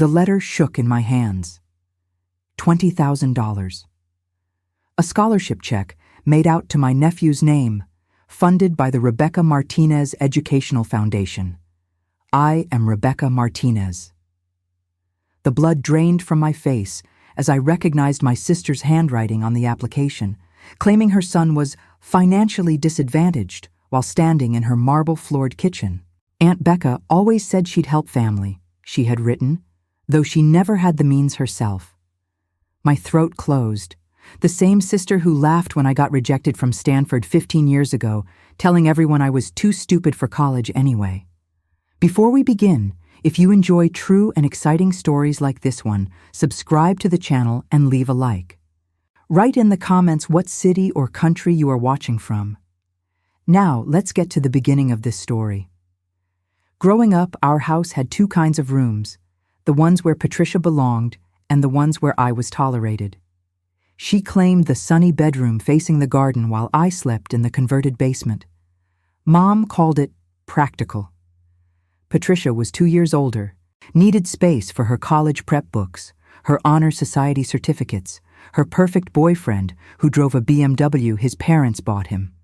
The letter shook in my hands. $20,000. A scholarship check made out to my nephew's name, funded by the Rebecca Martinez Educational Foundation. I am Rebecca Martinez. The blood drained from my face as I recognized my sister's handwriting on the application, claiming her son was financially disadvantaged while standing in her marble-floored kitchen. Aunt Becca always said she'd help family, she had written, though she never had the means herself. My throat closed. The same sister who laughed when I got rejected from Stanford 15 years ago, telling everyone I was too stupid for college anyway. Before we begin, if you enjoy true and exciting stories like this one, subscribe to the channel and leave a like. Write in the comments what city or country you are watching from. Now, let's get to the beginning of this story. Growing up, our house had two kinds of rooms, the ones where Patricia belonged and the ones where I was tolerated. She claimed the sunny bedroom facing the garden while I slept in the converted basement. Mom called it practical. Patricia was 2 years older, needed space for her college prep books, her honor society certificates, her perfect boyfriend who drove a BMW his parents bought him.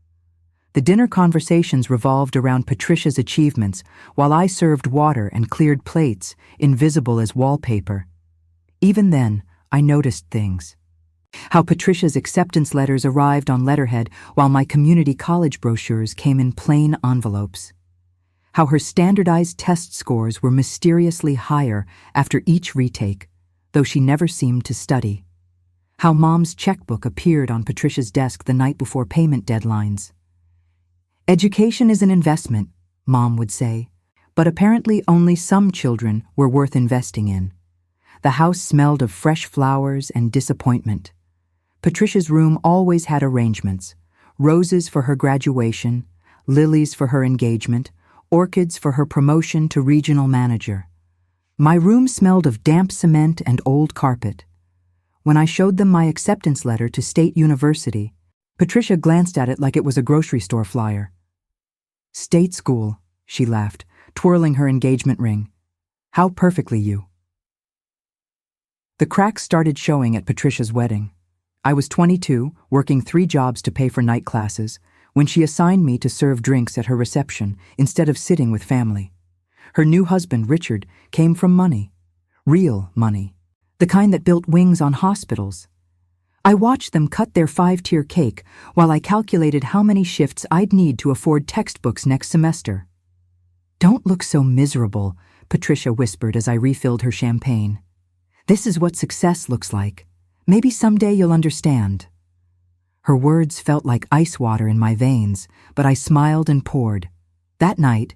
The dinner conversations revolved around Patricia's achievements while I served water and cleared plates, invisible as wallpaper. Even then, I noticed things. How Patricia's acceptance letters arrived on letterhead while my community college brochures came in plain envelopes. How her standardized test scores were mysteriously higher after each retake, though she never seemed to study. How Mom's checkbook appeared on Patricia's desk the night before payment deadlines. Education is an investment, Mom would say, but apparently only some children were worth investing in. The house smelled of fresh flowers and disappointment. Patricia's room always had arrangements: roses for her graduation, lilies for her engagement, orchids for her promotion to regional manager. My room smelled of damp cement and old carpet. When I showed them my acceptance letter to State University, Patricia glanced at it like it was a grocery store flyer. "State school," she laughed, twirling her engagement ring. "How perfectly you." The cracks started showing at Patricia's wedding. I was 22, working 3 jobs to pay for night classes, when she assigned me to serve drinks at her reception instead of sitting with family. Her new husband, Richard, came from money. Real money. The kind that built wings on hospitals. I watched them cut their 5-tier cake while I calculated how many shifts I'd need to afford textbooks next semester. "Don't look so miserable," Patricia whispered as I refilled her champagne. "This is what success looks like. Maybe someday you'll understand." Her words felt like ice water in my veins, but I smiled and poured. That night,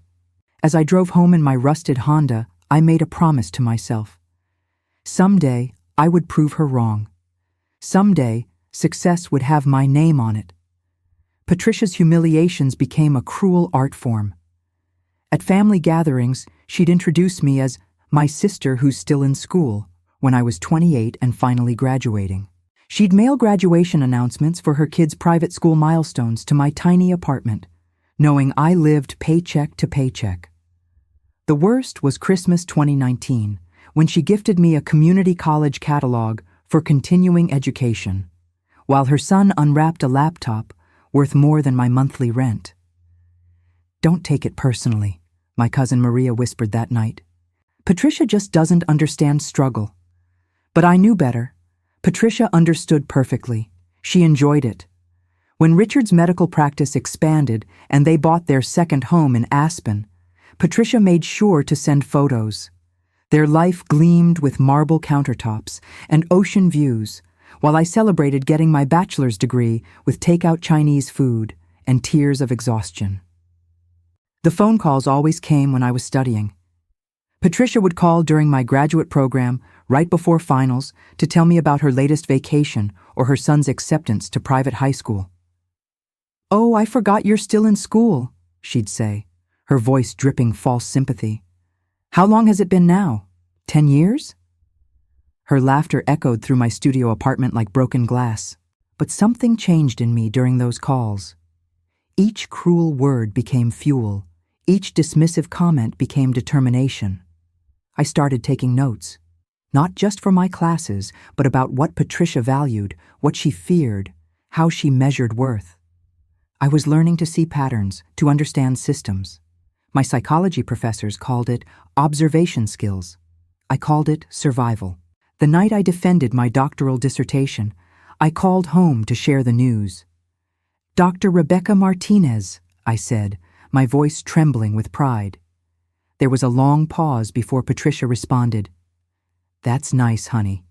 as I drove home in my rusted Honda, I made a promise to myself. Someday, I would prove her wrong. Someday, success would have my name on it. Patricia's humiliations became a cruel art form. At family gatherings, she'd introduce me as my sister who's still in school, when I was 28 and finally graduating. She'd mail graduation announcements for her kids' private school milestones to my tiny apartment, knowing I lived paycheck to paycheck. The worst was Christmas 2019, when she gifted me a community college catalog for continuing education, while her son unwrapped a laptop worth more than my monthly rent. "Don't take it personally," my cousin Maria whispered that night. "Patricia just doesn't understand struggle." But I knew better. Patricia understood perfectly. She enjoyed it. When Richard's medical practice expanded and they bought their second home in Aspen, Patricia made sure to send photos. Their life gleamed with marble countertops and ocean views, while I celebrated getting my bachelor's degree with takeout Chinese food and tears of exhaustion. The phone calls always came when I was studying. Patricia would call during my graduate program, right before finals, to tell me about her latest vacation or her son's acceptance to private high school. "Oh, I forgot you're still in school," she'd say, her voice dripping false sympathy. "How long has it been now? 10 years?" Her laughter echoed through my studio apartment like broken glass. But something changed in me during those calls. Each cruel word became fuel. Each dismissive comment became determination. I started taking notes. Not just for my classes, but about what Patricia valued, what she feared, how she measured worth. I was learning to see patterns, to understand systems. My psychology professors called it observation skills. I called it survival. The night I defended my doctoral dissertation, I called home to share the news. "Dr. Rebecca Martinez," I said, my voice trembling with pride. There was a long pause before Patricia responded. "That's nice, honey.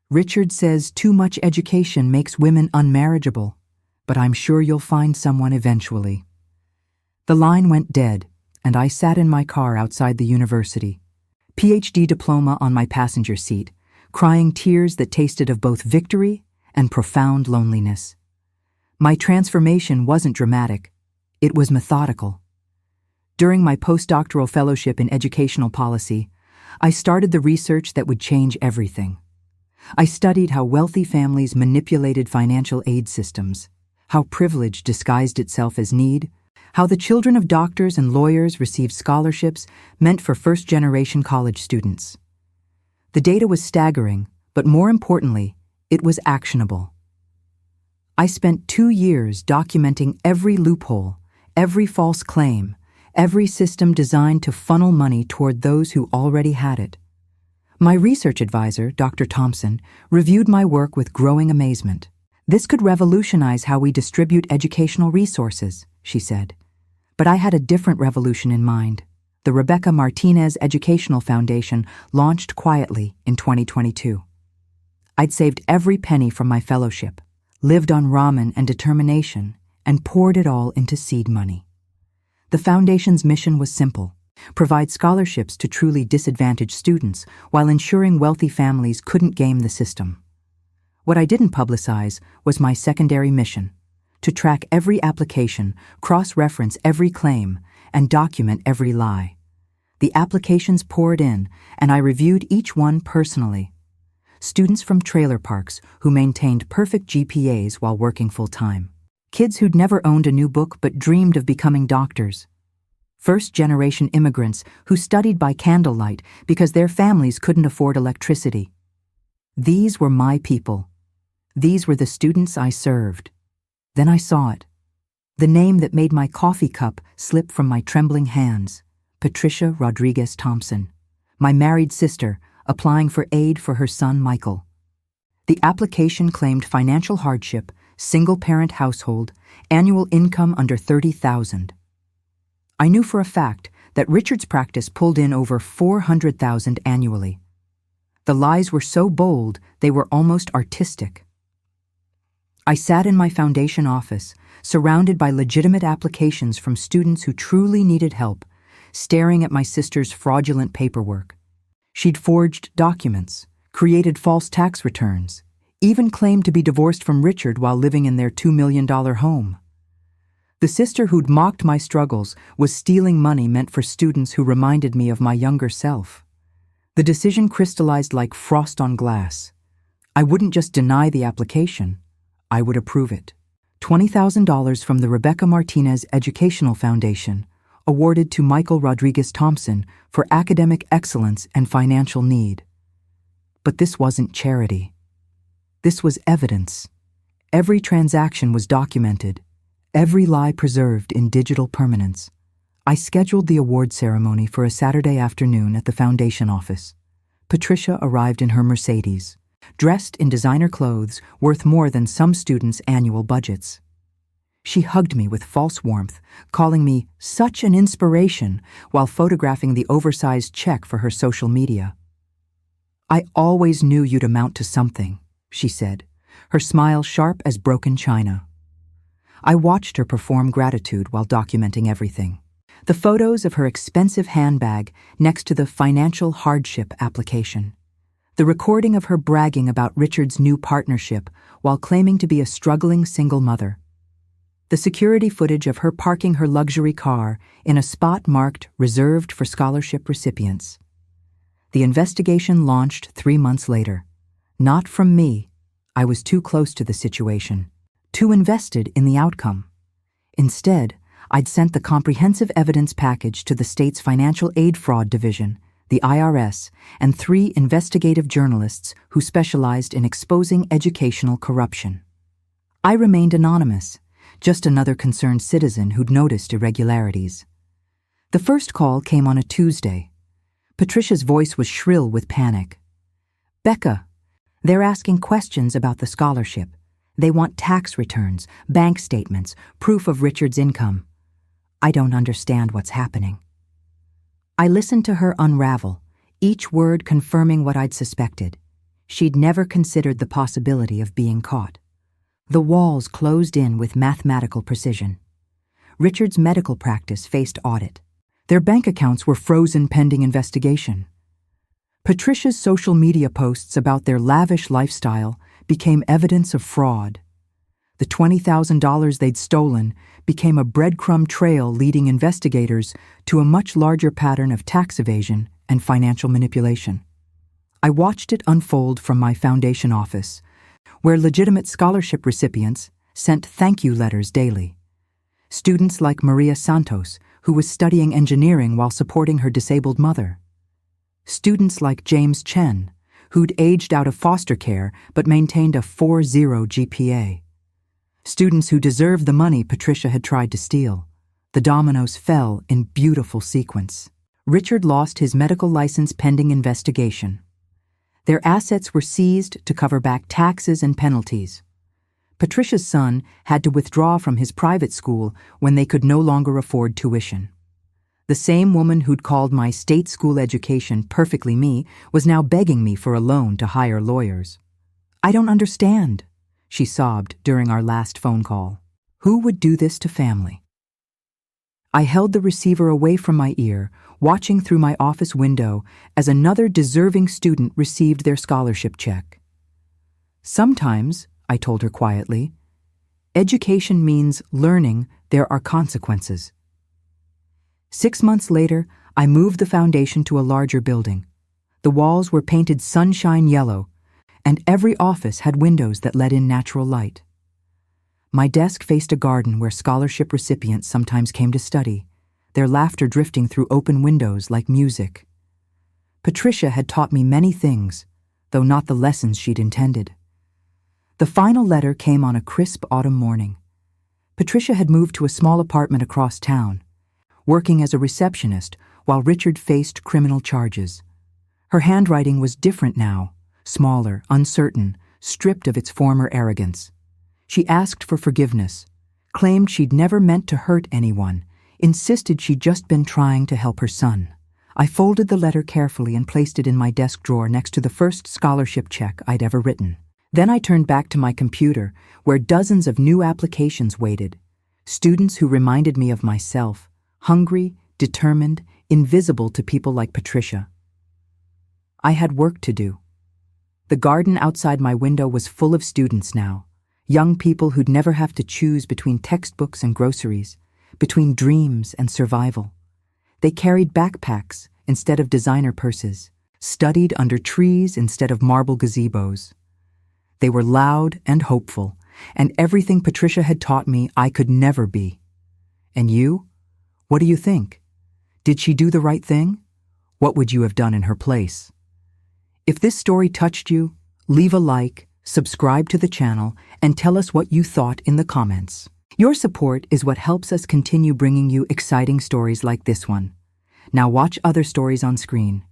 Richard says too much education makes women unmarriageable, but I'm sure you'll find someone eventually." The line went dead, and I sat in my car outside the university, PhD diploma on my passenger seat, crying tears that tasted of both victory and profound loneliness. My transformation wasn't dramatic. It was methodical. During my postdoctoral fellowship in educational policy, I started the research that would change everything. I studied how wealthy families manipulated financial aid systems, how privilege disguised itself as need, how the children of doctors and lawyers received scholarships meant for first-generation college students. The data was staggering, but more importantly, it was actionable. I spent 2 years documenting every loophole, every false claim, every system designed to funnel money toward those who already had it. My research advisor, Dr. Thompson, reviewed my work with growing amazement. "This could revolutionize how we distribute educational resources," she said. But I had a different revolution in mind. The Rebecca Martinez Educational Foundation launched quietly in 2022. I'd saved every penny from my fellowship, lived on ramen and determination, and poured it all into seed money. The foundation's mission was simple: provide scholarships to truly disadvantaged students while ensuring wealthy families couldn't game the system. What I didn't publicize was my secondary mission: to track every application, cross-reference every claim, and document every lie. The applications poured in, and I reviewed each one personally. Students from trailer parks who maintained perfect GPAs while working full-time. Kids who'd never owned a new book but dreamed of becoming doctors. First-generation immigrants who studied by candlelight because their families couldn't afford electricity. These were my people. These were the students I served. Then I saw it. The name that made my coffee cup slip from my trembling hands: Patricia Rodriguez Thompson, my married sister, applying for aid for her son Michael. The application claimed financial hardship, single-parent household, annual income under $30,000. I knew for a fact that Richard's practice pulled in over $400,000 annually. The lies were so bold they were almost artistic. I sat in my foundation office, surrounded by legitimate applications from students who truly needed help, staring at my sister's fraudulent paperwork. She'd forged documents, created false tax returns, even claimed to be divorced from Richard while living in their $2 million home. The sister who'd mocked my struggles was stealing money meant for students who reminded me of my younger self. The decision crystallized like frost on glass. I wouldn't just deny the application, I would approve it. $20,000 from the Rebecca Martinez Educational Foundation, awarded to Michael Rodriguez Thompson for academic excellence and financial need. But this wasn't charity. This was evidence. Every transaction was documented, every lie preserved in digital permanence. I scheduled the award ceremony for a Saturday afternoon at the foundation office. Patricia arrived in her Mercedes, dressed in designer clothes worth more than some students' annual budgets. She hugged me with false warmth, calling me such an inspiration while photographing the oversized check for her social media. "I always knew you'd amount to something," she said, her smile sharp as broken china. I watched her perform gratitude while documenting everything. The photos of her expensive handbag next to the financial hardship application. The recording of her bragging about Richard's new partnership while claiming to be a struggling single mother. The security footage of her parking her luxury car in a spot marked reserved for scholarship recipients. The investigation launched 3 months later. Not from me. I was too close to the situation, too invested in the outcome. Instead, I'd sent the comprehensive evidence package to the state's financial aid fraud division, the IRS, and 3 investigative journalists who specialized in exposing educational corruption. I remained anonymous, just another concerned citizen who'd noticed irregularities. The first call came on a Tuesday. Patricia's voice was shrill with panic. "Becca, they're asking questions about the scholarship. They want tax returns, bank statements, proof of Richard's income. I don't understand what's happening." I listened to her unravel, each word confirming what I'd suspected. She'd never considered the possibility of being caught. The walls closed in with mathematical precision. Richard's medical practice faced audit. Their bank accounts were frozen pending investigation. Patricia's social media posts about their lavish lifestyle became evidence of fraud. The $20,000 they'd stolen became a breadcrumb trail leading investigators to a much larger pattern of tax evasion and financial manipulation. I watched it unfold from my foundation office, where legitimate scholarship recipients sent thank you letters daily. Students like Maria Santos, who was studying engineering while supporting her disabled mother. Students like James Chen, who'd aged out of foster care but maintained a 4.0 GPA. Students who deserved the money Patricia had tried to steal. The dominoes fell in beautiful sequence. Richard lost his medical license pending investigation. Their assets were seized to cover back taxes and penalties. Patricia's son had to withdraw from his private school when they could no longer afford tuition. The same woman who'd called my state school education perfectly me was now begging me for a loan to hire lawyers. "I don't understand," she sobbed during our last phone call. "Who would do this to family?" I held the receiver away from my ear, watching through my office window as another deserving student received their scholarship check. "Sometimes," I told her quietly, "education means learning there are consequences." 6 months later, I moved the foundation to a larger building. The walls were painted sunshine yellow, and every office had windows that let in natural light. My desk faced a garden where scholarship recipients sometimes came to study, their laughter drifting through open windows like music. Patricia had taught me many things, though not the lessons she'd intended. The final letter came on a crisp autumn morning. Patricia had moved to a small apartment across town, working as a receptionist while Richard faced criminal charges. Her handwriting was different now, smaller, uncertain, stripped of its former arrogance. She asked for forgiveness, claimed she'd never meant to hurt anyone, insisted she'd just been trying to help her son. I folded the letter carefully and placed it in my desk drawer next to the first scholarship check I'd ever written. Then I turned back to my computer, where dozens of new applications waited, students who reminded me of myself, hungry, determined, invisible to people like Patricia. I had work to do. The garden outside my window was full of students now, young people who'd never have to choose between textbooks and groceries, between dreams and survival. They carried backpacks instead of designer purses, studied under trees instead of marble gazebos. They were loud and hopeful, and everything Patricia had taught me I could never be. And you? What do you think? Did she do the right thing? What would you have done in her place? If this story touched you, leave a like, subscribe to the channel, and tell us what you thought in the comments. Your support is what helps us continue bringing you exciting stories like this one. Now watch other stories on screen.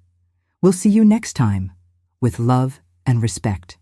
We'll see you next time, with love and respect.